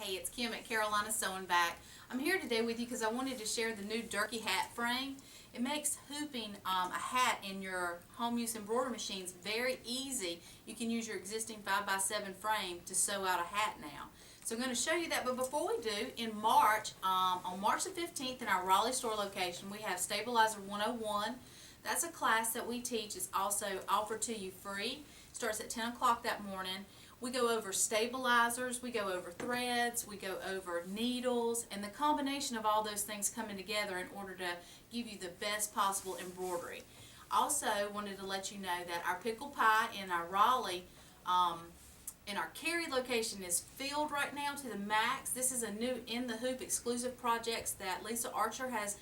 Hey, it's Kim at Carolina Sewing Back. I'm here today with you because I wanted to share the new Durkee hat frame. It makes hooping a hat in your home use embroidery machines very easy. You can use your existing 5x7 frame to sew out a hat now. So I'm going to show you that, but before we do, in March, on March the 15th in our Raleigh store location, we have Stabilizer 101. That's a class that we teach. It's also offered to you free. It starts at 10 o'clock that morning. We go over stabilizers, we go over threads, we go over needles, and the combination of all those things coming together in order to give you the best possible embroidery. Also wanted to let you know that our pickle pie in our Raleigh, in our Cary location is filled right now to the max. This is a new In the Hoop exclusive projects that Lisa Archer has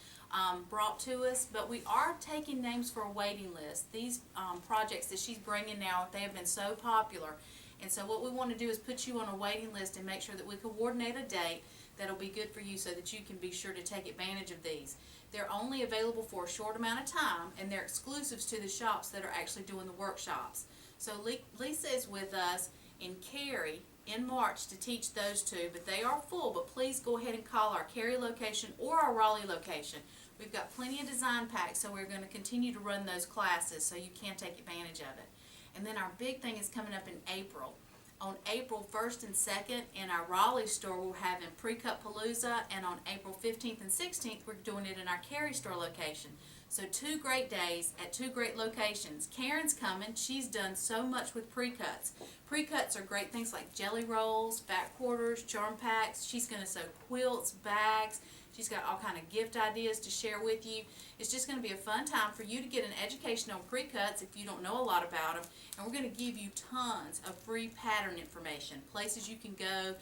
brought to us, but we are taking names for a waiting list. These projects that she's bringing now, they have been so popular. And so what we want to do is put you on a waiting list and make sure that we coordinate a date that'll be good for you so that you can be sure to take advantage of these. They're only available for a short amount of time, and they're exclusives to the shops that are actually doing the workshops. So Lisa is with us in Cary in March to teach those two, but they are full. But please go ahead and call our Cary location or our Raleigh location. We've got plenty of design packs, so we're going to continue to run those classes so you can take advantage of it. And then our big thing is coming up in April. On April 1st and 2nd in our Raleigh store, we're having Pre-Cut Palooza, and on April 15th and 16th, we're doing it in our Cary store location. So 2 great days at 2 great locations. Karen's coming. She's done so much with pre-cuts. Pre-cuts are great things like jelly rolls, fat quarters, charm packs. She's going to sew quilts, bags. She's got all kind of gift ideas to share with you. It's just going to be a fun time for you to get an education on pre-cuts if you don't know a lot about them. And we're going to give you tons of free pattern information, places you can go,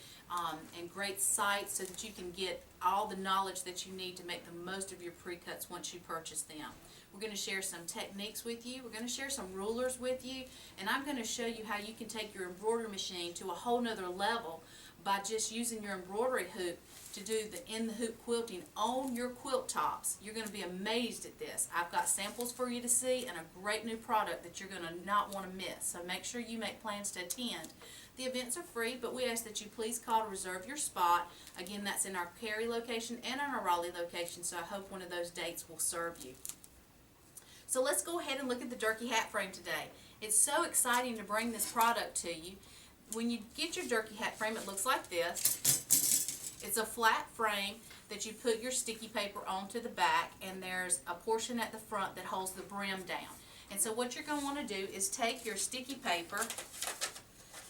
and great sites so that you can get all the knowledge that you need to make the most of your pre-cuts once you purchase them. We're going to share some techniques with you. We're going to share some rulers with you. And I'm going to show you how you can take your embroidery machine to a whole nother level by just using your embroidery hoop to do the In the Hoop quilting on your quilt tops. You're going to be amazed at this. I've got samples for you to see and a great new product that you're going to not want to miss. So make sure you make plans to attend. The events are free, but we ask that you please call to reserve your spot. Again, that's in our Cary location and in our Raleigh location, so I hope one of those dates will serve you. So let's go ahead and look at the Durkee hat frame today. It's so exciting to bring this product to you. When you get your Durkee hat frame, it looks like this. It's a flat frame that you put your sticky paper onto the back, and there's a portion at the front that holds the brim down. And so what you're going to want to do is take your sticky paper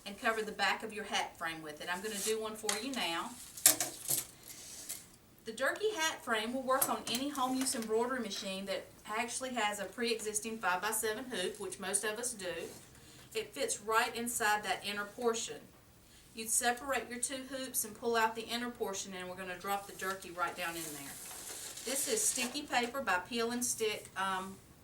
and cover the back of your hat frame with it. I'm going to do one for you now. The Durkee hat frame will work on any home use embroidery machine that actually has a pre-existing 5x7 hoop, which most of us do. It fits right inside that inner portion. You'd separate your 2 hoops and pull out the inner portion, and we're going to drop the Durkee right down in there. This is sticky paper by Peel and Stick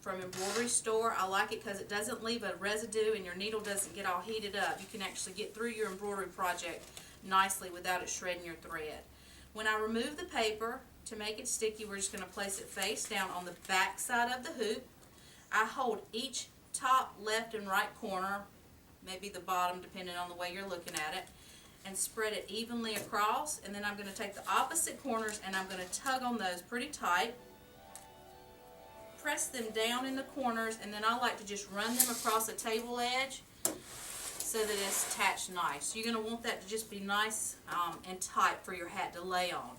from Embroidery Store. I like it because it doesn't leave a residue and your needle doesn't get all heated up. You can actually get through your embroidery project nicely without it shredding your thread. When I remove the paper to make it sticky, we're just going to place it face down on the back side of the hoop. I hold each top left and right corner, maybe the bottom depending on the way you're looking at it, and spread it evenly across. And then I'm going to take the opposite corners and I'm going to tug on those pretty tight, press them down in the corners, and then I like to just run them across a table edge so that it's attached nice. You're going to want that to just be nice and tight for your hat to lay on.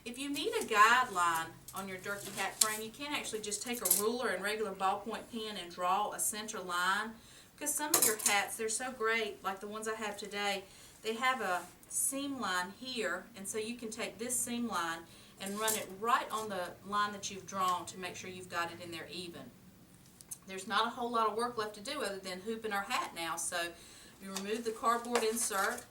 If you need a guideline on your Durkee hat frame, you can actually just take a ruler and regular ballpoint pen and draw a center line, because some of your hats, they're so great, like the ones I have today, they have a seam line here, and so you can take this seam line and run it right on the line that you've drawn to make sure you've got it in there even. There's not a whole lot of work left to do other than hooping our hat now, so you remove the cardboard insert.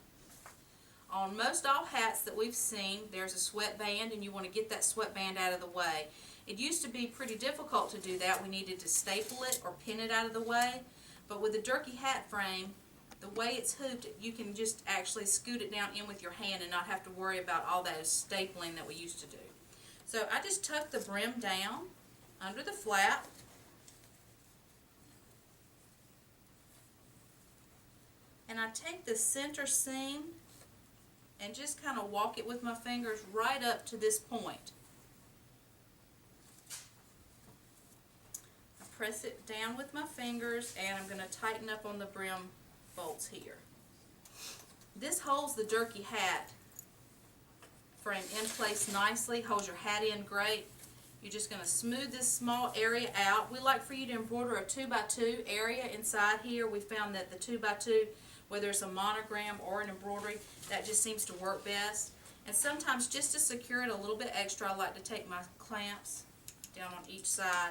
On most all hats that we've seen, there's a sweatband, and you want to get that sweatband out of the way. It used to be pretty difficult to do that. We needed to staple it or pin it out of the way, but with the Durkee hat frame, the way it's hooped, you can just actually scoot it down in with your hand and not have to worry about all that stapling that we used to do. So I just tuck the brim down under the flap, and I take the center seam and just kind of walk it with my fingers right up to this point. I press it down with my fingers, and I'm going to tighten up on the brim bolts here. This holds the Durkee hat frame in place nicely, holds your hat in great. You're just going to smooth this small area out. We like for you to embroider a 2x2 area inside here. We found that the 2x2, whether it's a monogram or an embroidery, that just seems to work best. And sometimes just to secure it a little bit extra, I like to take my clamps down on each side.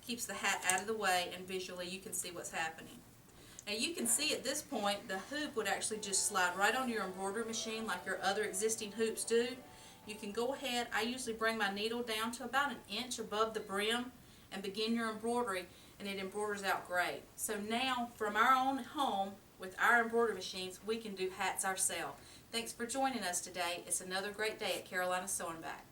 Keeps the hat out of the way, and visually you can see what's happening. Now you can see at this point the hoop would actually just slide right onto your embroidery machine like your other existing hoops do. You can go ahead, I usually bring my needle down to about 1 inch above the brim and begin your embroidery, and it embroiders out great. So now from our own home with our embroidery machines, we can do hats ourselves. Thanks for joining us today. It's another great day at Carolina Sewing Back.